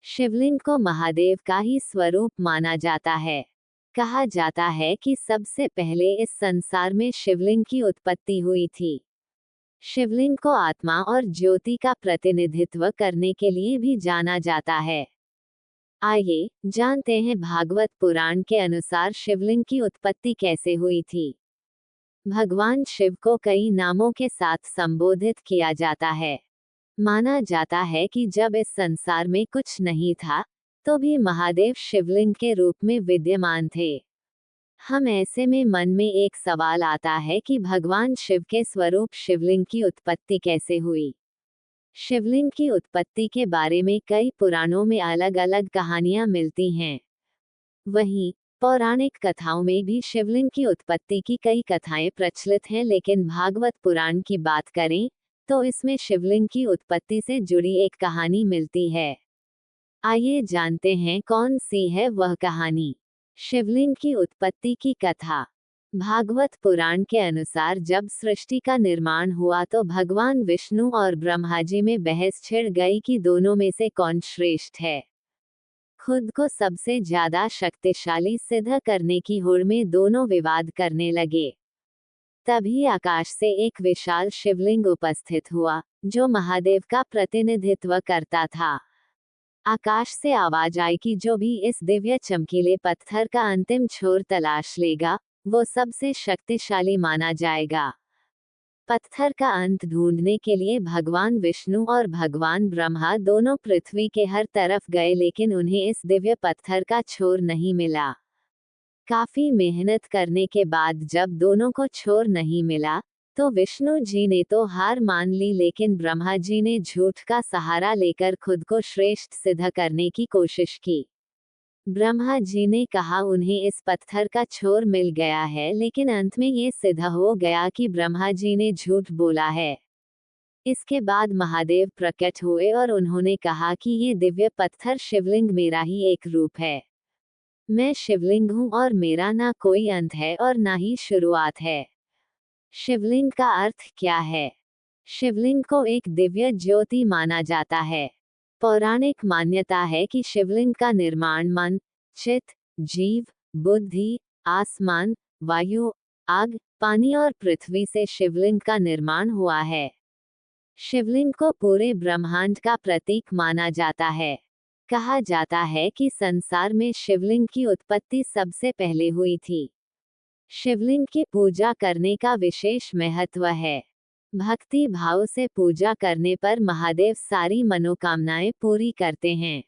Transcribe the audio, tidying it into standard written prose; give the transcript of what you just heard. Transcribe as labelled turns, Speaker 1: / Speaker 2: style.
Speaker 1: शिवलिंग को महादेव का ही स्वरूप माना जाता है। कहा जाता है कि सबसे पहले इस संसार में शिवलिंग की उत्पत्ति हुई थी। शिवलिंग को आत्मा और ज्योति का प्रतिनिधित्व करने के लिए भी जाना जाता है। आइए जानते हैं भागवत पुराण के अनुसार शिवलिंग की उत्पत्ति कैसे हुई थी। भगवान शिव को कई नामों के साथ संबोधित किया जाता है। माना जाता है कि जब इस संसार में कुछ नहीं था, तो भी महादेव शिवलिंग के रूप में विद्यमान थे। हम ऐसे में मन में एक सवाल आता है कि भगवान शिव के स्वरूप शिवलिंग की उत्पत्ति कैसे हुई। शिवलिंग की उत्पत्ति के बारे में कई पुराणों में अलग अलग कहानियां मिलती हैं। वहीं पौराणिक कथाओं में भी शिवलिंग की उत्पत्ति की कई कथाएं प्रचलित हैं, लेकिन भागवत पुराण की बात करें तो इसमें शिवलिंग की उत्पत्ति से जुड़ी एक कहानी मिलती है। आइए जानते हैं कौन सी है वह कहानी। शिवलिंग की उत्पत्ति की कथा। भागवत पुराण के अनुसार जब सृष्टि का निर्माण हुआ तो भगवान विष्णु और ब्रह्मा जी में बहस छिड़ गई कि दोनों में से कौन श्रेष्ठ है। खुद को सबसे ज्यादा शक्तिशाली सिद्ध करने की होड़ में दोनों विवाद करने लगे। तभी आकाश से एक विशाल शिवलिंग उपस्थित हुआ, जो महादेव का प्रतिनिधित्व करता था। आकाश से आवाज आई कि जो भी इस दिव्य चमकीले पत्थर का अंतिम छोर तलाश लेगा, वो सबसे शक्तिशाली माना जाएगा। पत्थर का अंत ढूंढने के लिए भगवान विष्णु और भगवान ब्रह्मा दोनों पृथ्वी के हर तरफ गए, लेकिन उन्हें इस दिव्य पत्थर का छोर नहीं मिला। काफी मेहनत करने के बाद जब दोनों को छोर नहीं मिला, तो विष्णु जी ने तो हार मान ली, लेकिन ब्रह्मा जी ने झूठ का सहारा लेकर खुद को श्रेष्ठ सिद्ध करने की कोशिश की। ब्रह्मा जी ने कहा उन्हें इस पत्थर का छोर मिल गया है, लेकिन अंत में ये सिद्ध हो गया कि ब्रह्मा जी ने झूठ बोला है। इसके बाद महादेव प्रकट हुए और उन्होंने कहा कि ये दिव्य पत्थर शिवलिंग मेरा ही एक रूप है। मैं शिवलिंग हूँ और मेरा ना कोई अंत है और ना ही शुरुआत है। शिवलिंग का अर्थ क्या है? शिवलिंग को एक दिव्य ज्योति माना जाता है। पौराणिक मान्यता है कि शिवलिंग का निर्माण मन, चित्त, जीव, बुद्धि, आसमान, वायु, आग, पानी और पृथ्वी से शिवलिंग का निर्माण हुआ है। शिवलिंग को पूरे ब्रह्मांड का प्रतीक माना जाता है। कहा जाता है कि संसार में शिवलिंग की उत्पत्ति सबसे पहले हुई थी। शिवलिंग की पूजा करने का विशेष महत्व है। भक्ति भाव से पूजा करने पर महादेव सारी मनोकामनाएं पूरी करते हैं।